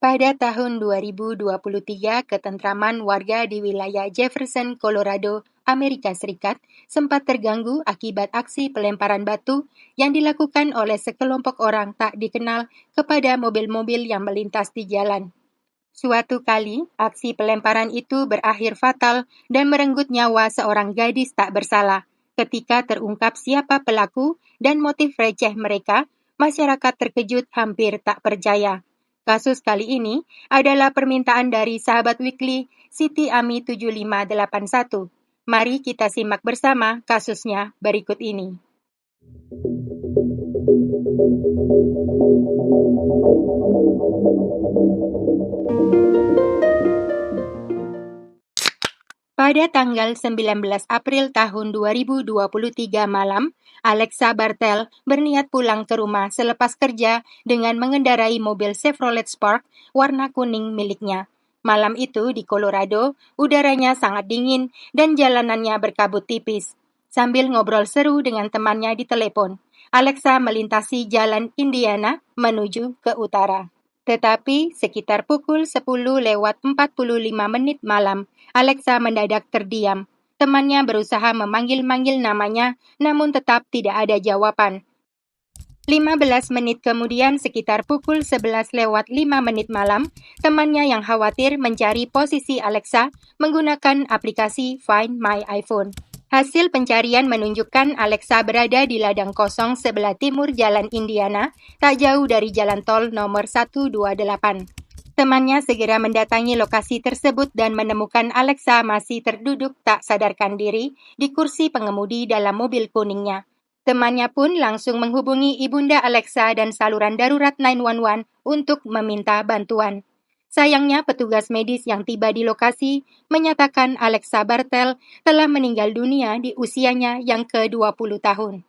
Pada tahun 2023, ketentraman warga di wilayah Jefferson, Colorado, Amerika Serikat sempat terganggu akibat aksi pelemparan batu yang dilakukan oleh sekelompok orang tak dikenal kepada mobil-mobil yang melintas di jalan. Suatu kali, aksi pelemparan itu berakhir fatal dan merenggut nyawa seorang gadis tak bersalah. Ketika terungkap siapa pelaku dan motif receh mereka, masyarakat terkejut hampir tak percaya. Kasus kali ini adalah permintaan dari sahabat Weekly, Siti Ami 7581. Mari kita simak bersama kasusnya berikut ini. Pada tanggal 19 April tahun 2023 malam, Alexa Bartel berniat pulang ke rumah selepas kerja dengan mengendarai mobil Chevrolet Spark warna kuning miliknya. Malam itu di Colorado, udaranya sangat dingin dan jalanannya berkabut tipis. Sambil ngobrol seru dengan temannya di telepon, Alexa melintasi jalan Indiana menuju ke utara. Tetapi sekitar pukul 10:45 malam, Alexa mendadak terdiam. Temannya berusaha memanggil-manggil namanya, namun tetap tidak ada jawaban. 15 menit kemudian, sekitar pukul 11:05 malam, temannya yang khawatir mencari posisi Alexa menggunakan aplikasi Find My iPhone. Hasil pencarian menunjukkan Alexa berada di ladang kosong sebelah timur Jalan Indiana, tak jauh dari jalan tol nomor 128. Temannya segera mendatangi lokasi tersebut dan menemukan Alexa masih terduduk tak sadarkan diri di kursi pengemudi dalam mobil kuningnya. Temannya pun langsung menghubungi ibunda Alexa dan saluran darurat 911 untuk meminta bantuan. Sayangnya, petugas medis yang tiba di lokasi menyatakan Alexa Bartel telah meninggal dunia di usianya yang ke-20 tahun.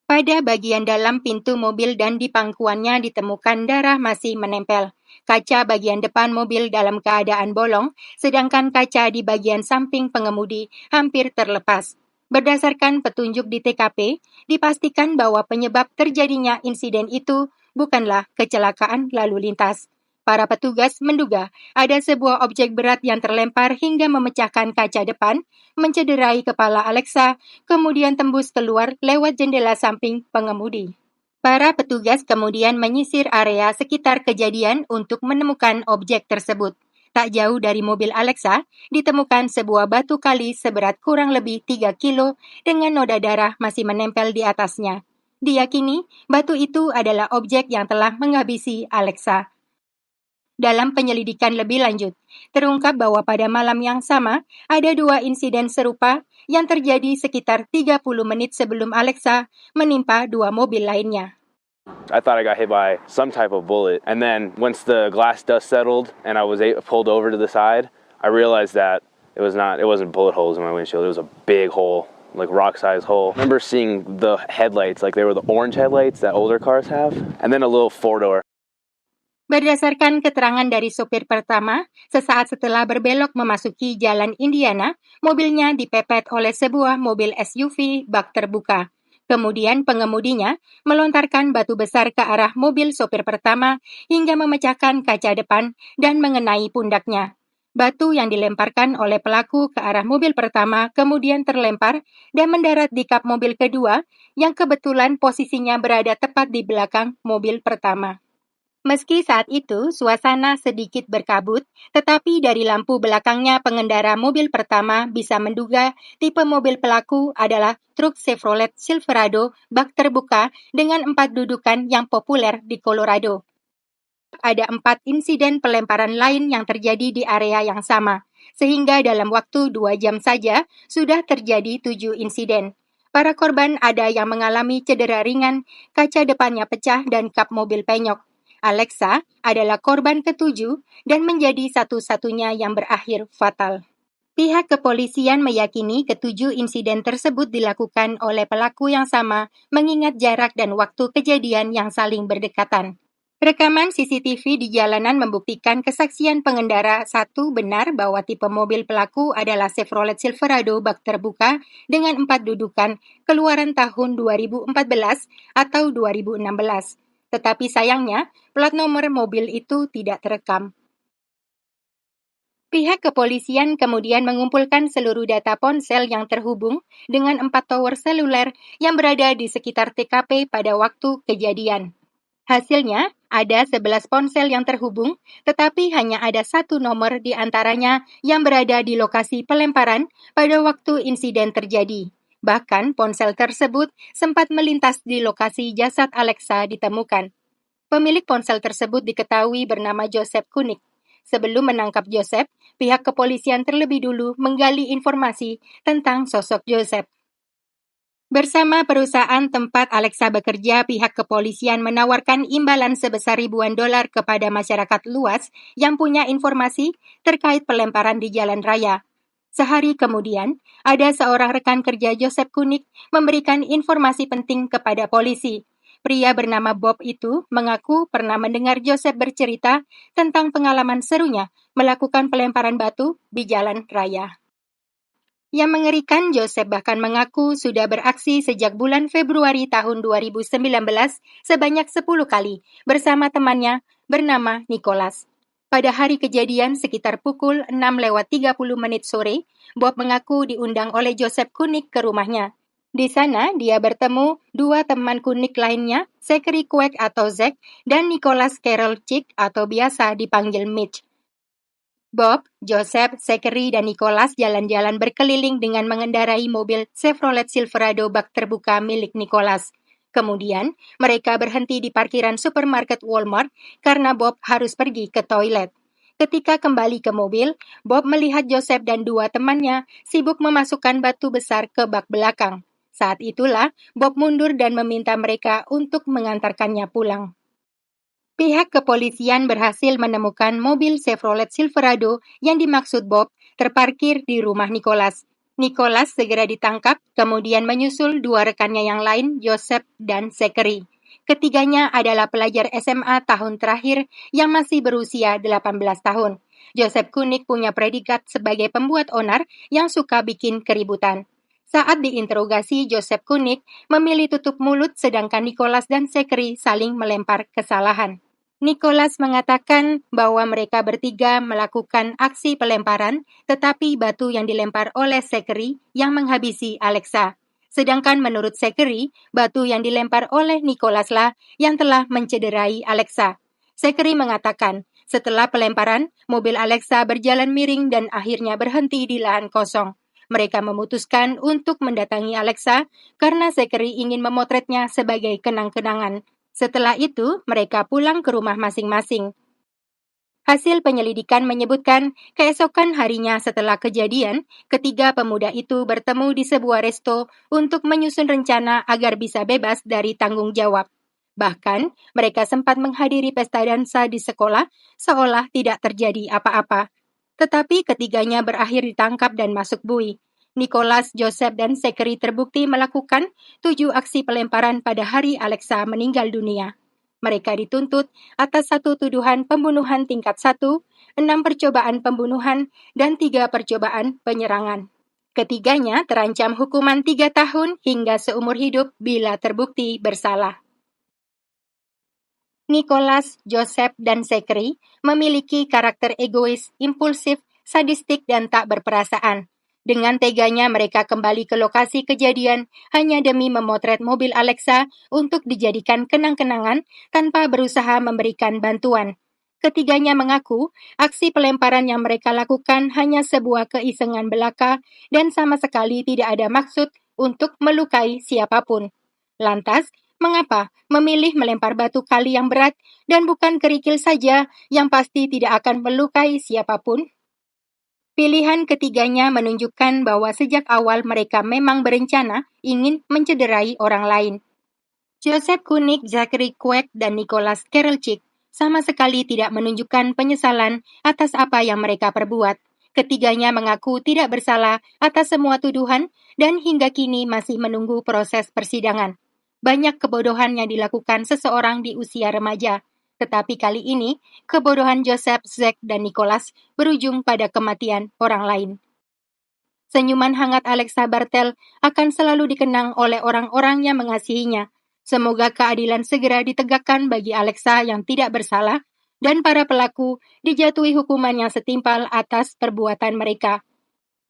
Pada bagian dalam pintu mobil dan di pangkuannya ditemukan darah masih menempel. Kaca bagian depan mobil dalam keadaan bolong, sedangkan kaca di bagian samping pengemudi hampir terlepas. Berdasarkan petunjuk di TKP, dipastikan bahwa penyebab terjadinya insiden itu bukanlah kecelakaan lalu lintas. Para petugas menduga ada sebuah objek berat yang terlempar hingga memecahkan kaca depan, mencederai kepala Alexa, kemudian tembus keluar lewat jendela samping pengemudi. Para petugas kemudian menyisir area sekitar kejadian untuk menemukan objek tersebut. Tak jauh dari mobil Alexa, ditemukan sebuah batu kali seberat kurang lebih 3 kilo dengan noda darah masih menempel di atasnya. Diyakini, batu itu adalah objek yang telah menghabisi Alexa. Dalam penyelidikan lebih lanjut, terungkap bahwa pada malam yang sama, ada 2 insiden serupa yang terjadi sekitar 30 menit sebelum Alexa menimpa 2 mobil lainnya. I thought I got hit by some type of bullet. And then once the glass dust settled and I was pulled over to the side, I realized that it wasn't bullet holes in my windshield. It was a big hole, like rock-sized hole. I remember seeing the headlights, like they were the orange headlights that older cars have, and then a little four-door. Berdasarkan keterangan dari sopir pertama, sesaat setelah berbelok memasuki jalan Indiana, mobilnya dipepet oleh sebuah mobil SUV bak terbuka. Kemudian pengemudinya melontarkan batu besar ke arah mobil sopir pertama hingga memecahkan kaca depan dan mengenai pundaknya. Batu yang dilemparkan oleh pelaku ke arah mobil pertama kemudian terlempar dan mendarat di kap mobil kedua yang kebetulan posisinya berada tepat di belakang mobil pertama. Meski saat itu suasana sedikit berkabut, tetapi dari lampu belakangnya pengendara mobil pertama bisa menduga tipe mobil pelaku adalah truk Chevrolet Silverado bak terbuka dengan 4 dudukan yang populer di Colorado. Ada 4 insiden pelemparan lain yang terjadi di area yang sama, sehingga dalam waktu 2 jam saja sudah terjadi 7 insiden. Para korban ada yang mengalami cedera ringan, kaca depannya pecah dan kap mobil penyok. Alexa adalah korban ke-7 dan menjadi satu-satunya yang berakhir fatal. Pihak kepolisian meyakini ke-7 insiden tersebut dilakukan oleh pelaku yang sama mengingat jarak dan waktu kejadian yang saling berdekatan. Rekaman CCTV di jalanan membuktikan kesaksian pengendara satu benar bahwa tipe mobil pelaku adalah Chevrolet Silverado bak terbuka dengan 4 dudukan keluaran tahun 2014 atau 2016. Tetapi sayangnya, plat nomor mobil itu tidak terekam. Pihak kepolisian kemudian mengumpulkan seluruh data ponsel yang terhubung dengan 4 tower seluler yang berada di sekitar TKP pada waktu kejadian. Hasilnya, ada 11 ponsel yang terhubung, tetapi hanya ada satu nomor di antaranya yang berada di lokasi pelemparan pada waktu insiden terjadi. Bahkan, ponsel tersebut sempat melintas di lokasi jasad Alexa ditemukan. Pemilik ponsel tersebut diketahui bernama Joseph Kunik. Sebelum menangkap Joseph, pihak kepolisian terlebih dulu menggali informasi tentang sosok Joseph. Bersama perusahaan tempat Alexa bekerja, pihak kepolisian menawarkan imbalan sebesar ribuan dolar kepada masyarakat luas yang punya informasi terkait pelemparan di jalan raya. Sehari kemudian, ada seorang rekan kerja Joseph Kunik memberikan informasi penting kepada polisi. Pria bernama Bob itu mengaku pernah mendengar Joseph bercerita tentang pengalaman serunya melakukan pelemparan batu di jalan raya. Yang mengerikan, Joseph bahkan mengaku sudah beraksi sejak bulan Februari tahun 2019 sebanyak 10 kali bersama temannya bernama Nicholas. Pada hari kejadian sekitar pukul 6:30 sore, Bob mengaku diundang oleh Joseph Kunik ke rumahnya. Di sana, dia bertemu dua teman Kunik lainnya, Zachary Quack atau Zack, dan Nicholas Carroll Chick atau biasa dipanggil Mitch. Bob, Joseph, Zachary, dan Nicholas jalan-jalan berkeliling dengan mengendarai mobil Chevrolet Silverado bak terbuka milik Nicholas. Kemudian, mereka berhenti di parkiran supermarket Walmart karena Bob harus pergi ke toilet. Ketika kembali ke mobil, Bob melihat Joseph dan dua temannya sibuk memasukkan batu besar ke bak belakang. Saat itulah, Bob mundur dan meminta mereka untuk mengantarkannya pulang. Pihak kepolisian berhasil menemukan mobil Chevrolet Silverado yang dimaksud Bob terparkir di rumah Nicholas. Nicholas segera ditangkap, kemudian menyusul dua rekannya yang lain, Joseph dan Zachary. Ketiganya adalah pelajar SMA tahun terakhir yang masih berusia 18 tahun. Joseph Kunik punya predikat sebagai pembuat onar yang suka bikin keributan. Saat diinterogasi, Joseph Kunik memilih tutup mulut sedangkan Nicholas dan Zachary saling melempar kesalahan. Nicholas mengatakan bahwa mereka bertiga melakukan aksi pelemparan, tetapi batu yang dilempar oleh Zachary yang menghabisi Alexa. Sedangkan menurut Zachary, batu yang dilempar oleh Nicholas lah yang telah mencederai Alexa. Zachary mengatakan, setelah pelemparan, mobil Alexa berjalan miring dan akhirnya berhenti di lahan kosong. Mereka memutuskan untuk mendatangi Alexa karena Zachary ingin memotretnya sebagai kenang-kenangan. Setelah itu, mereka pulang ke rumah masing-masing. Hasil penyelidikan menyebutkan keesokan harinya setelah kejadian, ketiga pemuda itu bertemu di sebuah resto untuk menyusun rencana agar bisa bebas dari tanggung jawab. Bahkan, mereka sempat menghadiri pesta dansa di sekolah seolah tidak terjadi apa-apa. Tetapi ketiganya berakhir ditangkap dan masuk bui. Nicholas, Joseph, dan Zachary terbukti melakukan 7 aksi pelemparan pada hari Alexa meninggal dunia. Mereka dituntut atas 1 tuduhan pembunuhan tingkat 1, 6 percobaan pembunuhan, dan 3 percobaan penyerangan. Ketiganya terancam hukuman 3 tahun hingga seumur hidup bila terbukti bersalah. Nicholas, Joseph, dan Zachary memiliki karakter egois, impulsif, sadistik, dan tak berperasaan. Dengan teganya mereka kembali ke lokasi kejadian hanya demi memotret mobil Alexa untuk dijadikan kenang-kenangan tanpa berusaha memberikan bantuan. Ketiganya mengaku aksi pelemparan yang mereka lakukan hanya sebuah keisengan belaka dan sama sekali tidak ada maksud untuk melukai siapapun. Lantas, mengapa memilih melempar batu kali yang berat dan bukan kerikil saja yang pasti tidak akan melukai siapapun? Pilihan ketiganya menunjukkan bahwa sejak awal mereka memang berencana ingin mencederai orang lain. Joseph Kunik, Zachary Quack, dan Nicholas Carroll Chick sama sekali tidak menunjukkan penyesalan atas apa yang mereka perbuat. Ketiganya mengaku tidak bersalah atas semua tuduhan dan hingga kini masih menunggu proses persidangan. Banyak kebodohan yang dilakukan seseorang di usia remaja, tetapi kali ini kebodohan Joseph, Zack, dan Nicholas berujung pada kematian orang lain. Senyuman hangat Alexa Bartel akan selalu dikenang oleh orang-orang yang mengasihinya. Semoga keadilan segera ditegakkan bagi Alexa yang tidak bersalah dan para pelaku dijatuhi hukuman yang setimpal atas perbuatan mereka.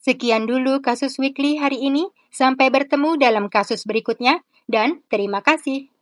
Sekian dulu kasus Weekly hari ini. Sampai bertemu dalam kasus berikutnya dan terima kasih.